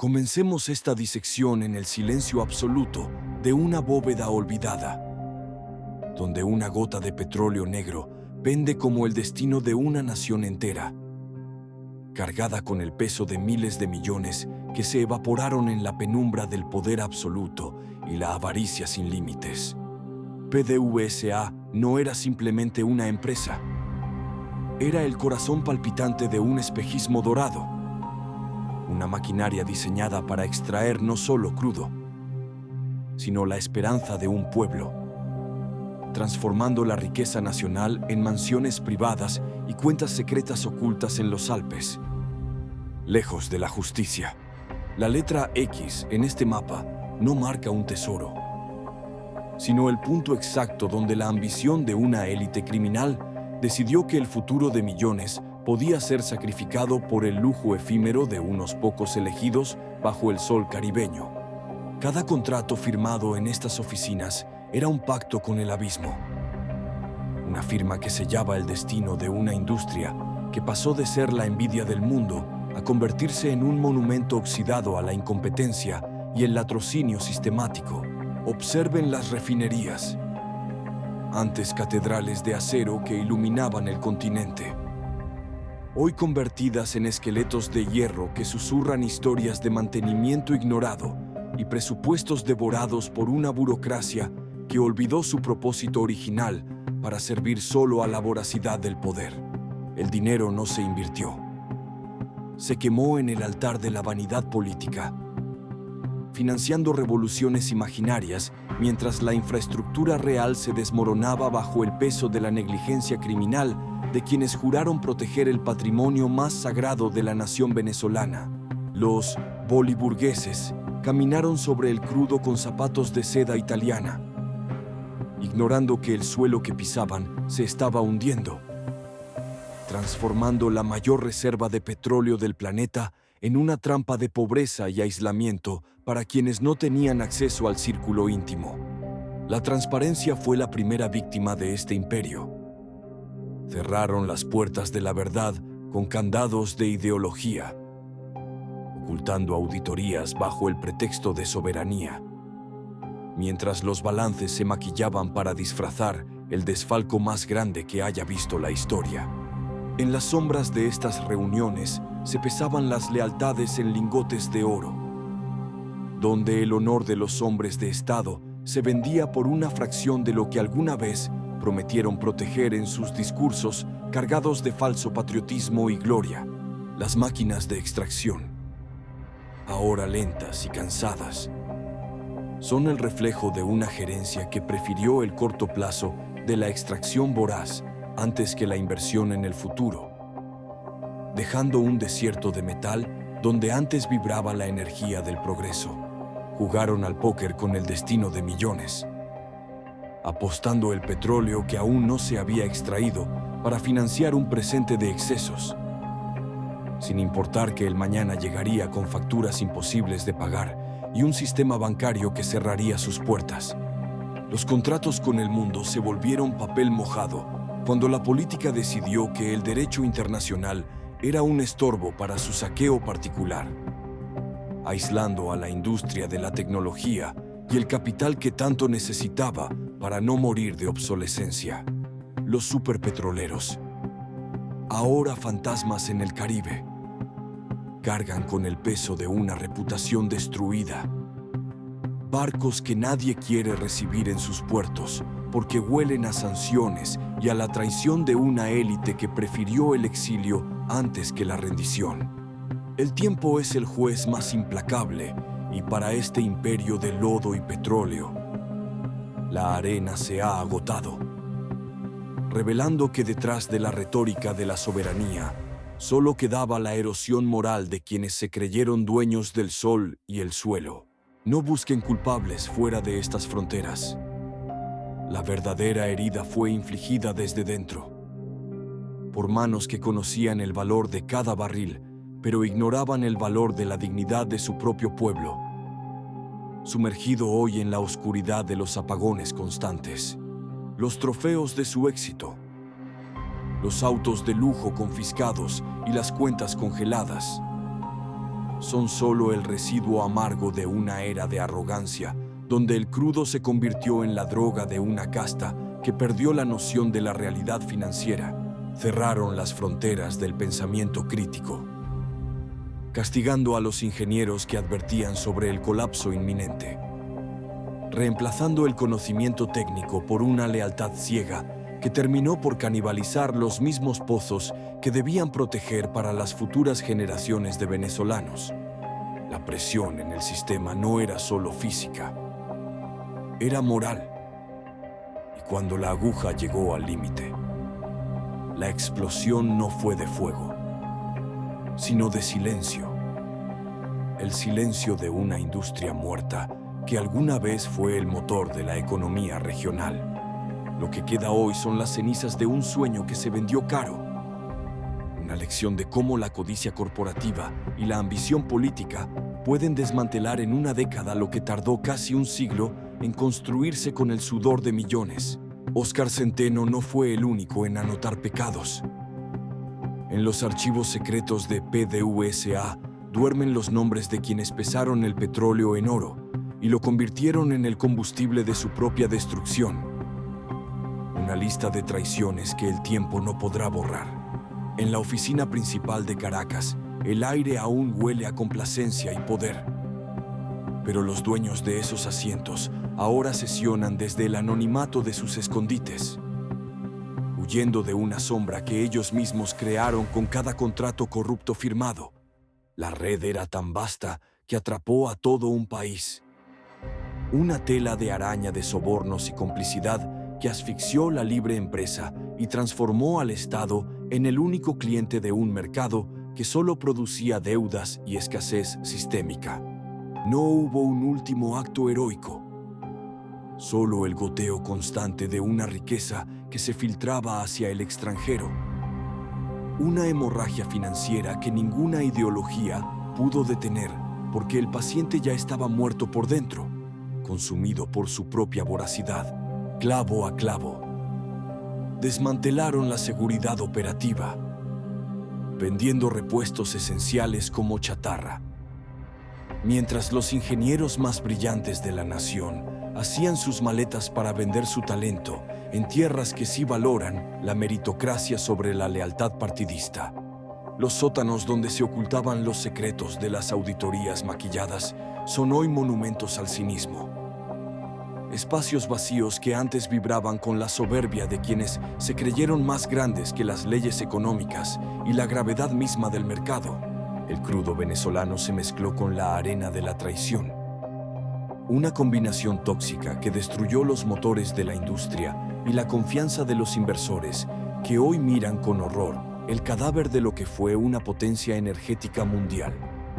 Comencemos esta disección en el silencio absoluto de una bóveda olvidada, donde una gota de petróleo negro pende como el destino de una nación entera, cargada con el peso de miles de millones que se evaporaron en la penumbra del poder absoluto y la avaricia sin límites. PDVSA no era simplemente una empresa. Era el corazón palpitante de un espejismo dorado. Una maquinaria diseñada para extraer no solo crudo, sino la esperanza de un pueblo, transformando la riqueza nacional en mansiones privadas y cuentas secretas ocultas en los Alpes. Lejos de la justicia, la letra X en este mapa no marca un tesoro, sino el punto exacto donde la ambición de una élite criminal decidió que el futuro de millones podía ser sacrificado por el lujo efímero de unos pocos elegidos bajo el sol caribeño. Cada contrato firmado en estas oficinas era un pacto con el abismo. Una firma que sellaba el destino de una industria que pasó de ser la envidia del mundo a convertirse en un monumento oxidado a la incompetencia y el latrocinio sistemático. Observen las refinerías, antes catedrales de acero que iluminaban el continente, hoy convertidas en esqueletos de hierro que susurran historias de mantenimiento ignorado y presupuestos devorados por una burocracia que olvidó su propósito original para servir solo a la voracidad del poder. El dinero no se invirtió. Se quemó en el altar de la vanidad política, financiando revoluciones imaginarias mientras la infraestructura real se desmoronaba bajo el peso de la negligencia criminal de quienes juraron proteger el patrimonio más sagrado de la nación venezolana. Los boliburgueses caminaron sobre el crudo con zapatos de seda italiana, ignorando que el suelo que pisaban se estaba hundiendo, transformando la mayor reserva de petróleo del planeta en una trampa de pobreza y aislamiento para quienes no tenían acceso al círculo íntimo. La transparencia fue la primera víctima de este imperio. Cerraron las puertas de la verdad con candados de ideología, ocultando auditorías bajo el pretexto de soberanía, mientras los balances se maquillaban para disfrazar el desfalco más grande que haya visto la historia. En las sombras de estas reuniones se pesaban las lealtades en lingotes de oro, donde el honor de los hombres de Estado se vendía por una fracción de lo que alguna vez prometieron proteger en sus discursos cargados de falso patriotismo y gloria. Las máquinas de extracción, ahora lentas y cansadas, son el reflejo de una gerencia que prefirió el corto plazo de la extracción voraz antes que la inversión en el futuro, dejando un desierto de metal donde antes vibraba la energía del progreso. Jugaron al póker con el destino de millones, apostando el petróleo que aún no se había extraído para financiar un presente de excesos, sin importar que el mañana llegaría con facturas imposibles de pagar y un sistema bancario que cerraría sus puertas. Los contratos con el mundo se volvieron papel mojado cuando la política decidió que el derecho internacional era un estorbo para su saqueo particular, aislando a la industria de la tecnología y el capital que tanto necesitaba para no morir de obsolescencia. Los superpetroleros, ahora fantasmas en el Caribe, cargan con el peso de una reputación destruida. Barcos que nadie quiere recibir en sus puertos porque huelen a sanciones y a la traición de una élite que prefirió el exilio antes que la rendición. El tiempo es el juez más implacable y para este imperio de lodo y petróleo, la arena se ha agotado, revelando que detrás de la retórica de la soberanía solo quedaba la erosión moral de quienes se creyeron dueños del sol y el suelo. No busquen culpables fuera de estas fronteras. La verdadera herida fue infligida desde dentro, por manos que conocían el valor de cada barril, pero ignoraban el valor de la dignidad de su propio pueblo, sumergido hoy en la oscuridad de los apagones constantes. Los trofeos de su éxito, los autos de lujo confiscados y las cuentas congeladas, son solo el residuo amargo de una era de arrogancia, donde el crudo se convirtió en la droga de una casta que perdió la noción de la realidad financiera. Cerraron las fronteras del pensamiento crítico, castigando a los ingenieros que advertían sobre el colapso inminente, reemplazando el conocimiento técnico por una lealtad ciega que terminó por canibalizar los mismos pozos que debían proteger para las futuras generaciones de venezolanos. La presión en el sistema no era solo física, era moral. Y cuando la aguja llegó al límite, la explosión no fue de fuego, sino de silencio. El silencio de una industria muerta que alguna vez fue el motor de la economía regional. Lo que queda hoy son las cenizas de un sueño que se vendió caro. Una lección de cómo la codicia corporativa y la ambición política pueden desmantelar en una década lo que tardó casi un siglo en construirse con el sudor de millones. Óscar Centeno no fue el único en anotar pecados. En los archivos secretos de PDVSA duermen los nombres de quienes pesaron el petróleo en oro y lo convirtieron en el combustible de su propia destrucción. Una lista de traiciones que el tiempo no podrá borrar. En la oficina principal de Caracas, el aire aún huele a complacencia y poder. Pero los dueños de esos asientos ahora sesionan desde el anonimato de sus escondites, huyendo de una sombra que ellos mismos crearon con cada contrato corrupto firmado. La red era tan vasta que atrapó a todo un país. Una tela de araña de sobornos y complicidad que asfixió la libre empresa y transformó al Estado en el único cliente de un mercado que solo producía deudas y escasez sistémica. No hubo un último acto heroico, solo el goteo constante de una riqueza que se filtraba hacia el extranjero. Una hemorragia financiera que ninguna ideología pudo detener porque el paciente ya estaba muerto por dentro, consumido por su propia voracidad. Clavo a clavo, desmantelaron la seguridad operativa, vendiendo repuestos esenciales como chatarra. Mientras los ingenieros más brillantes de la nación hacían sus maletas para vender su talento en tierras que sí valoran la meritocracia sobre la lealtad partidista. Los sótanos donde se ocultaban los secretos de las auditorías maquilladas son hoy monumentos al cinismo. Espacios vacíos que antes vibraban con la soberbia de quienes se creyeron más grandes que las leyes económicas y la gravedad misma del mercado. El crudo venezolano se mezcló con la arena de la traición. Una combinación tóxica que destruyó los motores de la industria y la confianza de los inversores que hoy miran con horror el cadáver de lo que fue una potencia energética mundial.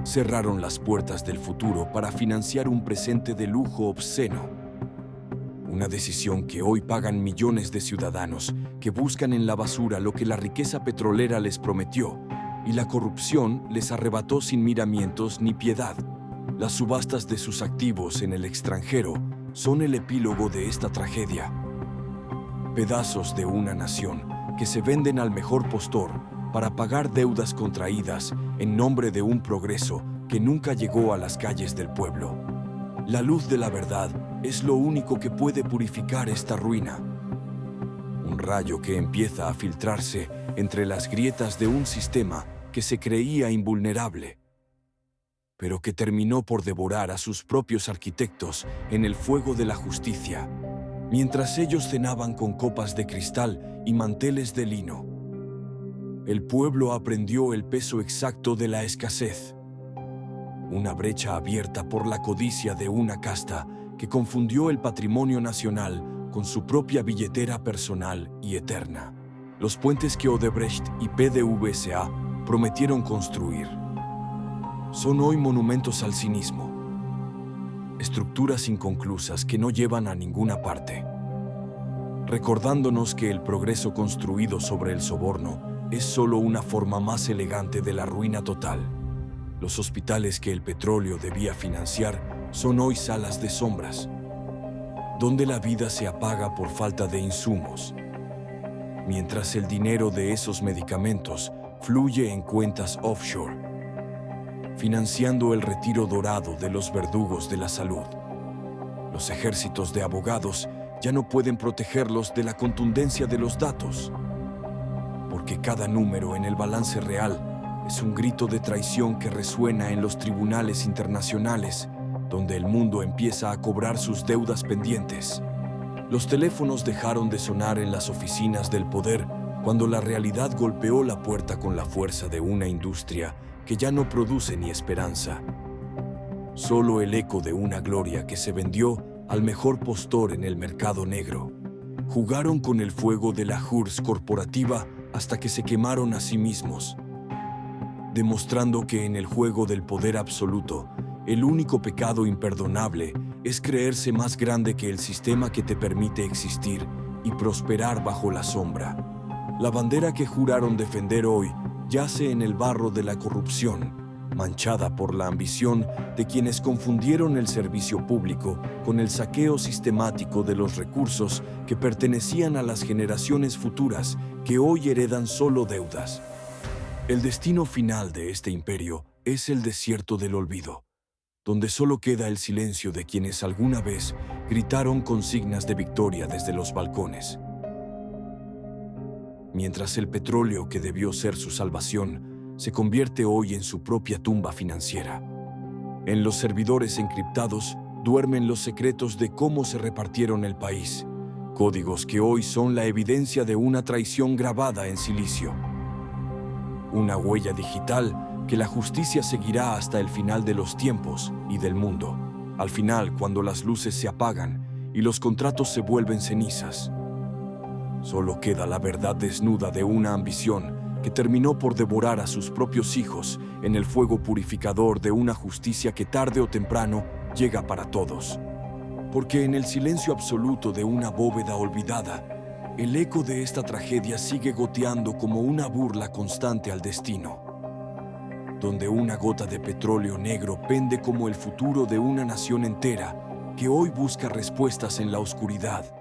Cerraron las puertas del futuro para financiar un presente de lujo obsceno. Una decisión que hoy pagan millones de ciudadanos que buscan en la basura lo que la riqueza petrolera les prometió y la corrupción les arrebató sin miramientos ni piedad. Las subastas de sus activos en el extranjero son el epílogo de esta tragedia. Pedazos de una nación que se venden al mejor postor para pagar deudas contraídas en nombre de un progreso que nunca llegó a las calles del pueblo. La luz de la verdad es lo único que puede purificar esta ruina. Un rayo que empieza a filtrarse entre las grietas de un sistema que se creía invulnerable, pero que terminó por devorar a sus propios arquitectos en el fuego de la justicia, mientras ellos cenaban con copas de cristal y manteles de lino. El pueblo aprendió el peso exacto de la escasez. Una brecha abierta por la codicia de una casta que confundió el patrimonio nacional con su propia billetera personal y eterna. Los puentes que Odebrecht y PDVSA prometieron construir son hoy monumentos al cinismo. Estructuras inconclusas que no llevan a ninguna parte, recordándonos que el progreso construido sobre el soborno es solo una forma más elegante de la ruina total. Los hospitales que el petróleo debía financiar son hoy salas de sombras, donde la vida se apaga por falta de insumos, mientras el dinero de esos medicamentos fluye en cuentas offshore. financiando el retiro dorado de los verdugos de la salud. Los ejércitos de abogados ya no pueden protegerlos de la contundencia de los datos, porque cada número en el balance real es un grito de traición que resuena en los tribunales internacionales, donde el mundo empieza a cobrar sus deudas pendientes. Los teléfonos dejaron de sonar en las oficinas del poder cuando la realidad golpeó la puerta con la fuerza de una industria que ya no produce ni esperanza. Solo el eco de una gloria que se vendió al mejor postor en el mercado negro. Jugaron con el fuego de la URSS corporativa hasta que se quemaron a sí mismos, demostrando que en el juego del poder absoluto, el único pecado imperdonable es creerse más grande que el sistema que te permite existir y prosperar bajo la sombra. La bandera que juraron defender hoy yace en el barro de la corrupción, manchada por la ambición de quienes confundieron el servicio público con el saqueo sistemático de los recursos que pertenecían a las generaciones futuras que hoy heredan solo deudas. El destino final de este imperio es el desierto del olvido, donde solo queda el silencio de quienes alguna vez gritaron consignas de victoria desde los balcones. Mientras el petróleo que debió ser su salvación se convierte hoy en su propia tumba financiera. En los servidores encriptados duermen los secretos de cómo se repartieron el país, códigos que hoy son la evidencia de una traición grabada en silicio. Una huella digital que la justicia seguirá hasta el final de los tiempos y del mundo. Al final, cuando las luces se apagan y los contratos se vuelven cenizas, solo queda la verdad desnuda de una ambición que terminó por devorar a sus propios hijos en el fuego purificador de una justicia que tarde o temprano llega para todos. Porque en el silencio absoluto de una bóveda olvidada, el eco de esta tragedia sigue goteando como una burla constante al destino, donde una gota de petróleo negro pende como el futuro de una nación entera que hoy busca respuestas en la oscuridad